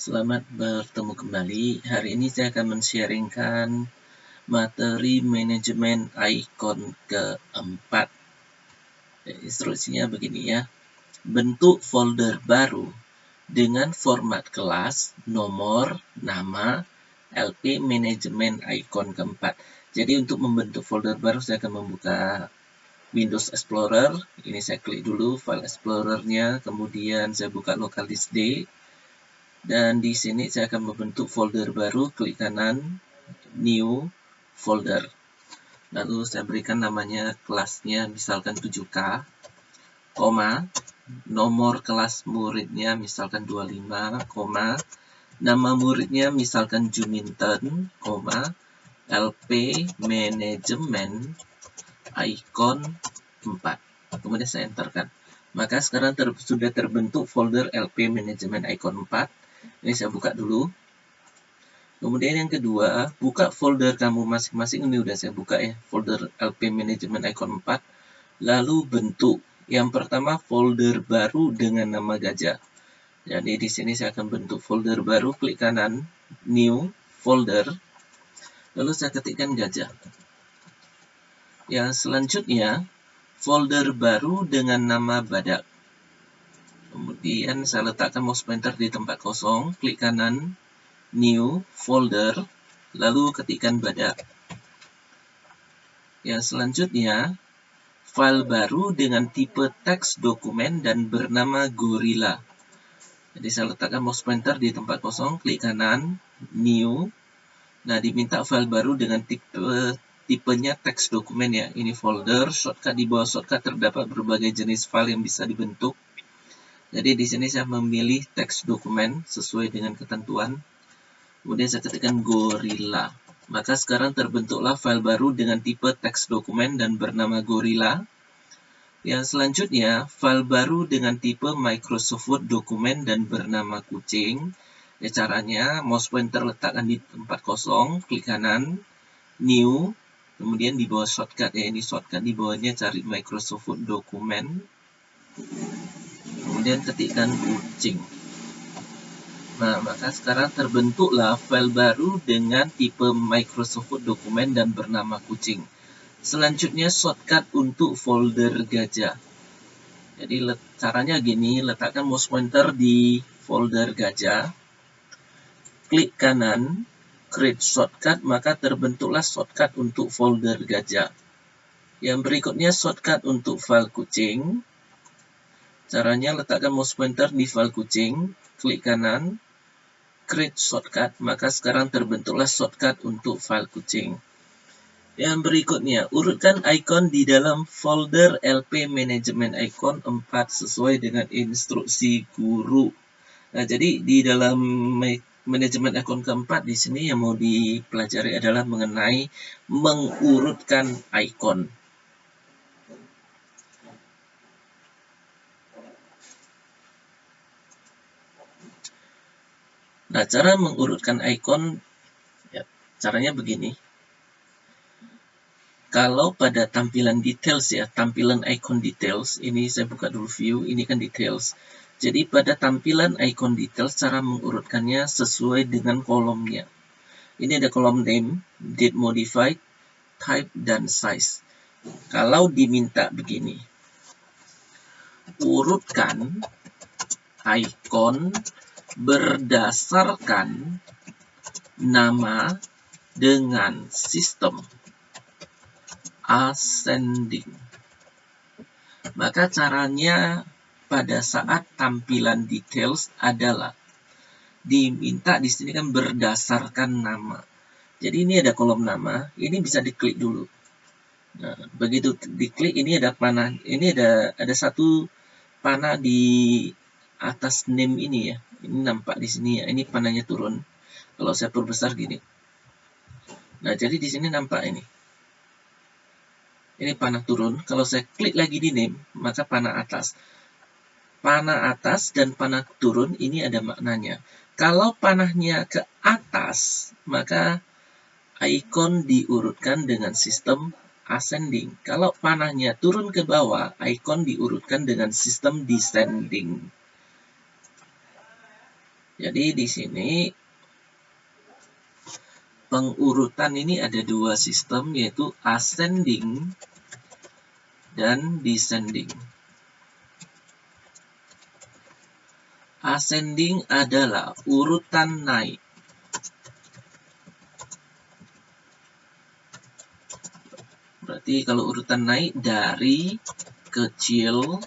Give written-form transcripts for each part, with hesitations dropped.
Selamat bertemu kembali. Hari ini saya akan men-sharingkan materi manajemen icon keempat. Instruksinya begini ya. Bentuk folder baru dengan format kelas, nomor, nama, LP manajemen icon keempat. Jadi untuk membentuk folder baru saya akan membuka Windows Explorer. Ini saya klik dulu file Explorer-nya, kemudian saya buka local disk D. Dan di sini saya akan membentuk folder baru, klik kanan, new folder. Lalu saya berikan namanya kelasnya misalkan 7K, nomor kelas muridnya misalkan 25, nama muridnya misalkan Juminten, LP manajemen icon 4. Kemudian saya enterkan. Maka sekarang sudah terbentuk folder LP manajemen icon 4. Ini saya buka dulu. Kemudian yang kedua, buka folder kamu masing-masing. Ini udah saya buka ya, folder LP manajemen icon 4. Lalu bentuk. Yang pertama folder baru dengan nama gajah. Jadi di sini saya akan bentuk folder baru, klik kanan, new folder. Lalu saya ketikkan gajah. Yang selanjutnya folder baru dengan nama badak. Kemudian saya letakkan mouse pointer di tempat kosong, klik kanan, new folder, lalu ketikkan badak. Yang selanjutnya, file baru dengan tipe teks dokumen dan bernama Gorilla. Jadi saya letakkan mouse pointer di tempat kosong, klik kanan, new. Nah, diminta file baru dengan tipenya teks dokumen ya. Ini folder, shortcut di bawah shortcut terdapat berbagai jenis file yang bisa dibentuk. Jadi di sini saya memilih teks dokumen sesuai dengan ketentuan. Kemudian saya ketikkan Gorilla. Maka sekarang terbentuklah file baru dengan tipe teks dokumen dan bernama Gorilla. Yang selanjutnya, file baru dengan tipe Microsoft Word dokumen dan bernama kucing. Ya, caranya, mouse pointer letakkan di tempat kosong, klik kanan, new, kemudian di bawah shortcut ya, ini shortcut di bawahnya cari Microsoft Word dokumen. Kemudian ketikkan kucing. Nah, maka sekarang terbentuklah file baru dengan tipe Microsoft Word dokumen dan bernama kucing. Selanjutnya shortcut untuk folder gajah. Jadi caranya gini, letakkan mouse pointer di folder gajah, klik kanan, create shortcut, maka terbentuklah shortcut untuk folder gajah. Yang berikutnya shortcut untuk file kucing. Caranya letakkan mouse pointer di file kucing, klik kanan, create shortcut, maka sekarang terbentuklah shortcut untuk file kucing. Yang berikutnya, urutkan icon di dalam folder LP manajemen icon 4 sesuai dengan instruksi guru. Nah, jadi di dalam manajemen icon keempat di sini yang mau dipelajari adalah mengenai mengurutkan icon. Nah, cara mengurutkan icon, ya, caranya begini. Kalau pada tampilan details ya, tampilan icon details, ini saya buka dulu view, ini kan details. Jadi pada tampilan icon details, cara mengurutkannya sesuai dengan kolomnya. Ini ada kolom name, date modified, type, dan size. Kalau diminta begini, urutkan icon berdasarkan nama dengan sistem ascending. Maka caranya pada saat tampilan details adalah diminta di sini kan berdasarkan nama. Jadi ini ada kolom nama, ini bisa diklik dulu. Nah, begitu diklik ini ada panah, ini ada satu panah di atas name ini ya. Ini nampak di sini ya. Ini panahnya turun. Kalau saya perbesar gini. Nah, jadi di sini nampak ini. Ini panah turun. Kalau saya klik lagi di name, maka panah atas. Panah atas dan panah turun ini ada maknanya. Kalau panahnya ke atas, maka icon diurutkan dengan sistem ascending. Kalau panahnya turun ke bawah, icon diurutkan dengan sistem descending. Jadi di sini pengurutan ini ada dua sistem, yaitu ascending dan descending. Ascending adalah urutan naik. Berarti kalau urutan naik dari kecil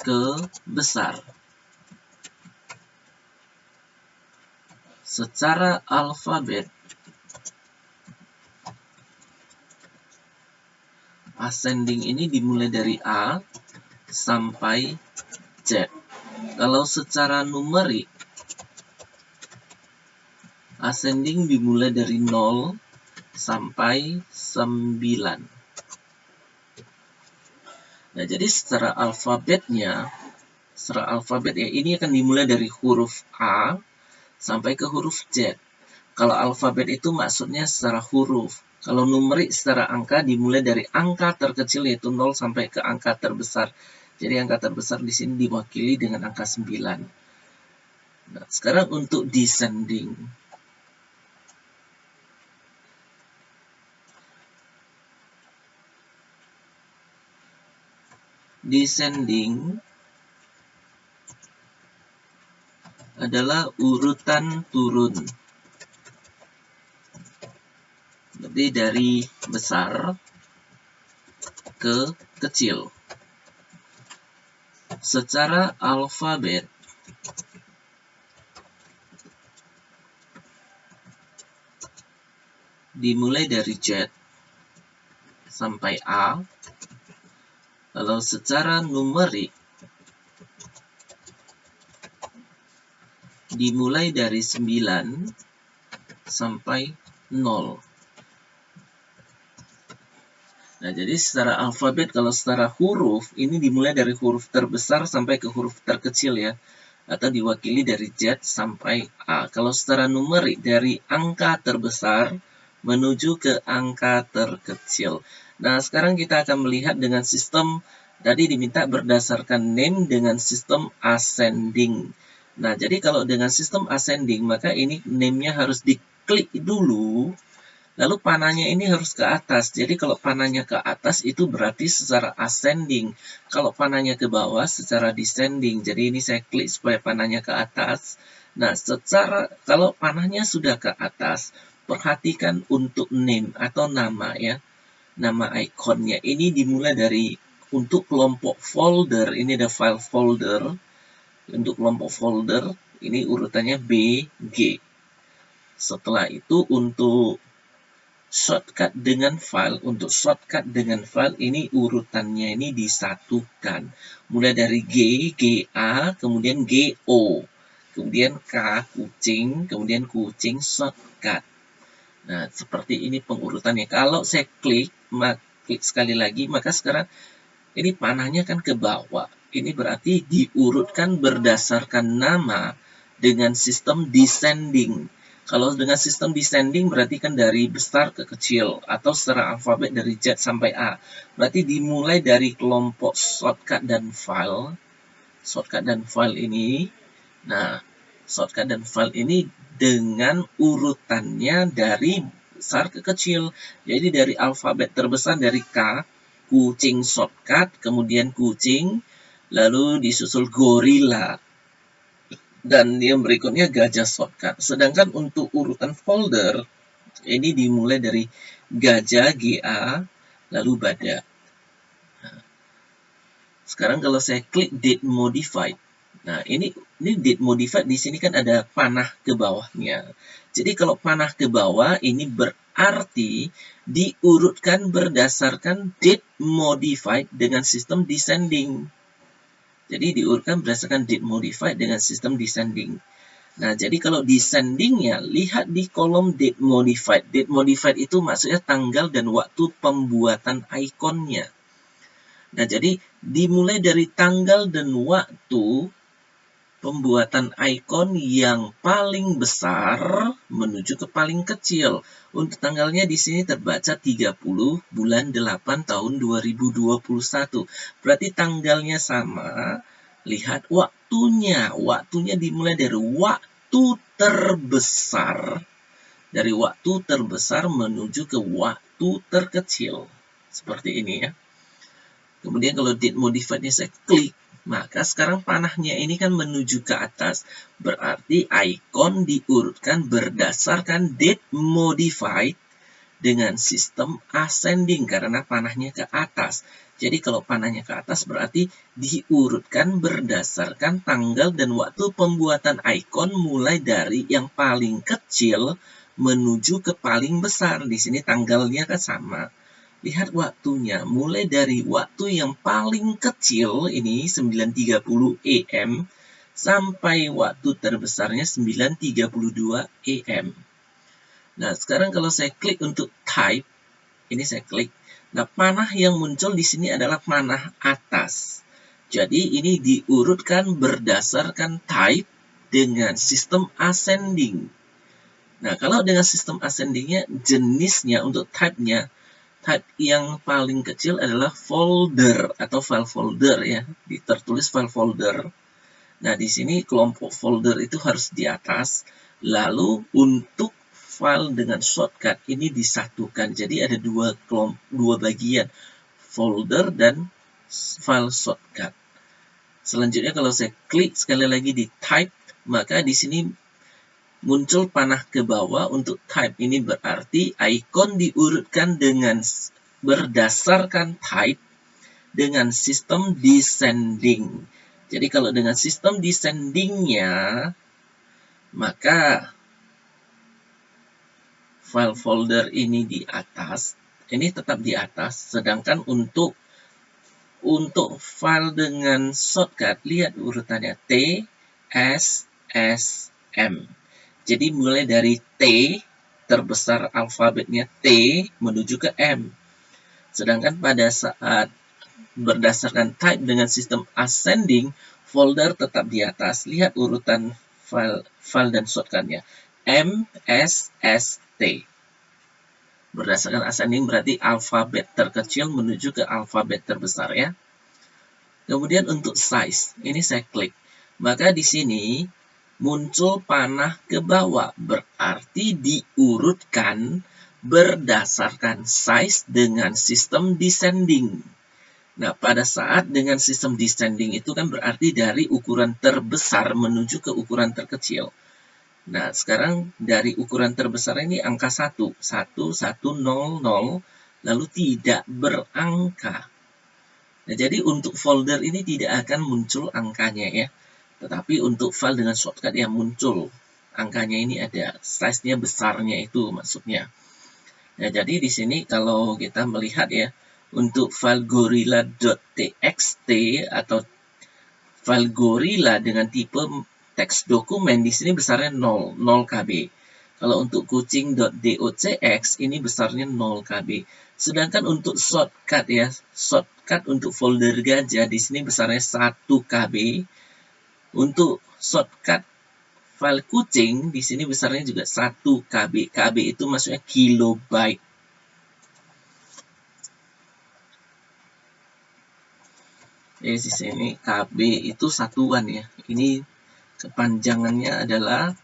ke besar. Secara alfabet, ascending ini dimulai dari A sampai Z. Kalau secara numerik, ascending dimulai dari 0 sampai 9. Nah, jadi secara alfabet ya, ini akan dimulai dari huruf A sampai ke huruf Z. Kalau alfabet itu maksudnya secara huruf. Kalau numerik secara angka dimulai dari angka terkecil yaitu 0 sampai ke angka terbesar. Jadi angka terbesar di sini diwakili dengan angka 9. Nah, sekarang untuk descending. Descending adalah urutan turun. Jadi dari besar ke kecil. Secara alfabet, dimulai dari Z sampai A. Kalau secara numerik, dimulai dari 9 sampai 0. Nah, jadi secara alfabet, kalau secara huruf, ini dimulai dari huruf terbesar sampai ke huruf terkecil ya. Atau diwakili dari Z sampai A. Kalau secara numerik, dari angka terbesar menuju ke angka terkecil. Nah, sekarang kita akan melihat dengan sistem, tadi diminta berdasarkan name dengan sistem ascending. Nah, jadi kalau dengan sistem ascending, maka ini name-nya harus diklik dulu. Lalu panahnya ini harus ke atas. Jadi kalau panahnya ke atas itu berarti secara ascending. Kalau panahnya ke bawah secara descending. Jadi ini saya klik supaya panahnya ke atas. Nah, kalau panahnya sudah ke atas, perhatikan untuk name atau nama ya. Nama ikonnya ini dimulai dari untuk kelompok folder. Ini ada file folder. Untuk kelompok folder ini urutannya B, G. Setelah itu untuk shortcut dengan file, untuk shortcut dengan file ini urutannya ini disatukan. Mulai dari G, GA, kemudian GO, kemudian K, kucing, kemudian kucing shortcut. Nah, seperti ini pengurutannya. Kalau saya klik sekali lagi, maka sekarang ini panahnya kan ke bawah. Ini berarti diurutkan berdasarkan nama dengan sistem descending. Kalau dengan sistem descending berarti kan dari besar ke kecil atau secara alfabet dari Z sampai A. Berarti dimulai dari kelompok shortcut dan file. Shortcut dan file ini. Nah, shortcut dan file ini dengan urutannya dari besar ke kecil. Jadi dari alfabet terbesar dari K, kucing shortcut, kemudian kucing, lalu disusul gorila. Dan yang berikutnya gajah shortcut. Sedangkan untuk urutan folder, ini dimulai dari gajah, GA, lalu badak. Nah, sekarang kalau saya klik date modified. Nah, ini date modified di sini kan ada panah ke bawahnya. Jadi kalau panah ke bawah, ini berarti diurutkan berdasarkan date modified dengan sistem descending. Jadi diurutkan berdasarkan date modified dengan sistem descending. Nah, jadi kalau descendingnya, lihat di kolom date modified. Date modified itu maksudnya tanggal dan waktu pembuatan ikonnya. Nah, jadi dimulai dari tanggal dan waktu pembuatan ikon yang paling besar menuju ke paling kecil. Untuk tanggalnya di sini terbaca 30 bulan 8 tahun 2021. Berarti tanggalnya sama. Lihat waktu waktunya. Waktunya dimulai dari waktu terbesar. Dari waktu terbesar menuju ke waktu terkecil. Seperti ini ya. Kemudian kalau date modified-nya saya klik, maka sekarang panahnya ini kan menuju ke atas. Berarti icon diurutkan berdasarkan date modified dengan sistem ascending karena panahnya ke atas. Jadi kalau panahnya ke atas berarti diurutkan berdasarkan tanggal dan waktu pembuatan icon mulai dari yang paling kecil menuju ke paling besar. Di sini tanggalnya kan sama. Lihat waktunya, mulai dari waktu yang paling kecil, ini 9.30 AM, sampai waktu terbesarnya 9.32 AM. Nah, sekarang kalau saya klik untuk type, ini saya klik. Nah, panah yang muncul di sini adalah panah atas. Jadi, ini diurutkan berdasarkan type dengan sistem ascending. Nah, kalau dengan sistem ascendingnya, jenisnya untuk type-nya, type yang paling kecil adalah folder atau file folder ya, tertulis file folder. Nah, di sini kelompok folder itu harus di atas. Lalu untuk file dengan shortcut ini disatukan. Jadi ada dua bagian, folder dan file shortcut. Selanjutnya kalau saya klik sekali lagi di type, maka di sini muncul panah ke bawah untuk type. Ini berarti icon diurutkan dengan berdasarkan type dengan sistem descending. Jadi kalau dengan sistem descendingnya, maka file folder ini di atas, ini tetap di atas. Sedangkan untuk file dengan shortcut, lihat urutannya T, S, S, M. Jadi mulai dari T, terbesar alfabetnya T, menuju ke M. Sedangkan pada saat berdasarkan type dengan sistem ascending, folder tetap di atas. Lihat urutan file dan shortcutnya. M, S, S, T. Berdasarkan ascending berarti alfabet terkecil menuju ke alfabet terbesar ya. Kemudian untuk size, ini saya klik. Maka di sini muncul panah ke bawah, berarti diurutkan berdasarkan size dengan sistem descending. Nah, pada saat dengan sistem descending itu kan berarti dari ukuran terbesar menuju ke ukuran terkecil. Nah, sekarang dari ukuran terbesar ini angka 1, 1, 1, 0, 0, lalu tidak berangka. Nah, jadi untuk folder ini tidak akan muncul angkanya ya. Tetapi untuk file dengan shortcut yang muncul, angkanya ini ada, size-nya besarnya itu maksudnya. Nah, jadi di sini kalau kita melihat ya, untuk file gorilla.txt atau file Gorilla dengan tipe teks dokumen, di sini besarnya 0 KB. Kalau untuk kucing.docx ini besarnya 0 KB. Sedangkan untuk shortcut ya, shortcut untuk folder gajah di sini besarnya 1 KB. Untuk shortcut file kucing di sini besarnya juga 1 KB. KB itu maksudnya kilobyte. Di sini KB itu satuan ya. Ini kepanjangannya adalah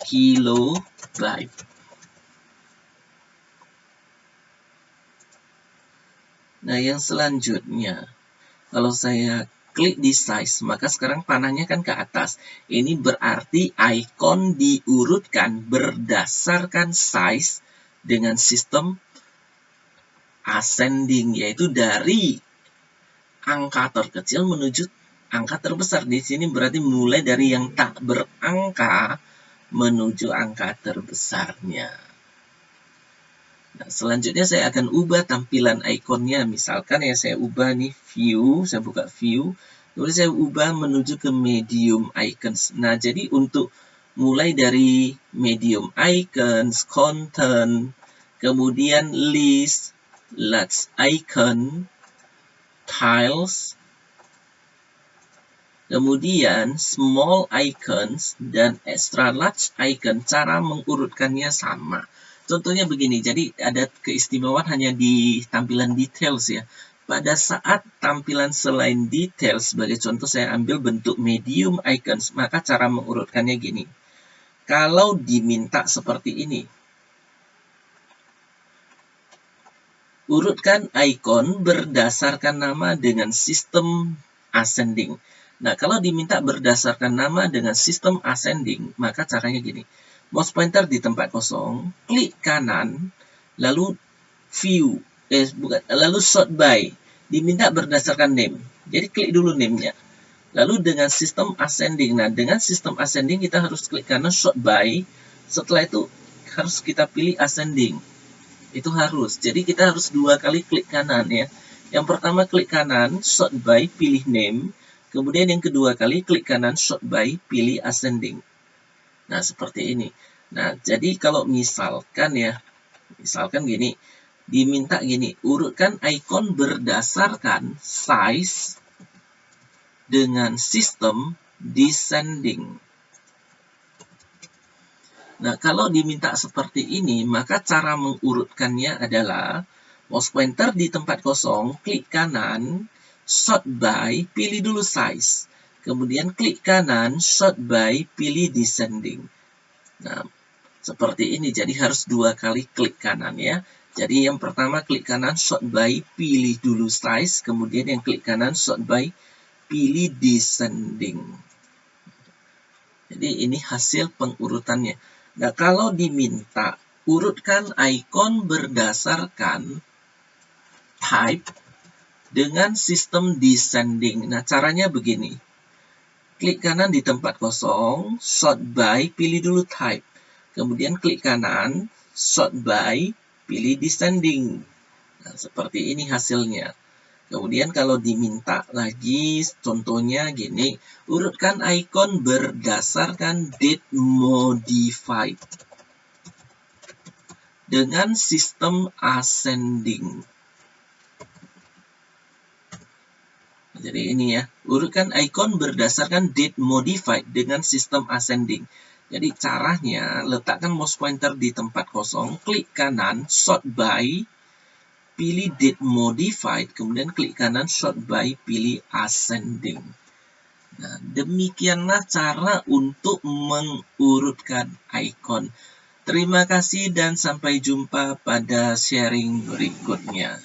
kilobyte. Nah, yang selanjutnya, kalau saya klik di size, maka sekarang panahnya kan ke atas. Ini berarti icon diurutkan berdasarkan size dengan sistem ascending, yaitu dari angka terkecil menuju angka terbesar. Di sini berarti mulai dari yang tak berangka menuju angka terbesarnya. Nah, selanjutnya saya akan ubah tampilan ikonnya. Misalkan ya saya ubah nih view, saya buka view, lalu saya ubah menuju ke medium icons. Nah, jadi untuk mulai dari medium icons, content, kemudian list, large icon, tiles, kemudian small icons, dan extra large icon, cara mengurutkannya sama. Contohnya begini, jadi ada keistimewaan hanya di tampilan details ya. pada saat tampilan selain detail, sebagai contoh saya ambil bentuk medium icons, maka cara mengurutkannya gini. Kalau diminta seperti ini, urutkan icon berdasarkan nama dengan sistem ascending. Nah, kalau diminta berdasarkan nama dengan sistem ascending, maka caranya gini. Mouse pointer di tempat kosong, klik kanan, lalu view, lalu sort by. Diminta berdasarkan name. Jadi klik dulu name-nya. Lalu dengan sistem ascending. Nah, dengan sistem ascending kita harus klik kanan sort by. Setelah itu harus kita pilih ascending. Itu harus. Jadi kita harus 2 kali klik kanan ya. Yang pertama klik kanan, sort by, pilih name. Kemudian yang kedua kali klik kanan, sort by, pilih ascending. Nah, seperti ini. Nah, jadi kalau misalkan ya, misalkan gini, diminta gini, urutkan icon berdasarkan size dengan sistem descending. Nah, kalau diminta seperti ini, maka cara mengurutkannya adalah mouse pointer di tempat kosong, klik kanan, sort by, pilih dulu size. Kemudian klik kanan, sort by, pilih descending. Nah, seperti ini. Jadi harus 2 kali klik kanan ya. Jadi yang pertama klik kanan, sort by, pilih dulu size. Kemudian yang klik kanan, sort by, pilih descending. Jadi ini hasil pengurutannya. Nah, kalau diminta urutkan icon berdasarkan type dengan sistem descending. Nah, caranya begini. Klik kanan di tempat kosong, sort by, pilih dulu type. Kemudian klik kanan, sort by, pilih descending. Nah, seperti ini hasilnya. Kemudian kalau diminta lagi, contohnya gini, urutkan icon berdasarkan date modified dengan sistem ascending. Jadi ini ya, urutkan icon berdasarkan date modified dengan sistem ascending. Jadi caranya, letakkan mouse pointer di tempat kosong, klik kanan, sort by, pilih date modified, kemudian klik kanan, sort by, pilih ascending. Nah, demikianlah cara untuk mengurutkan icon. Terima kasih dan sampai jumpa pada sharing berikutnya.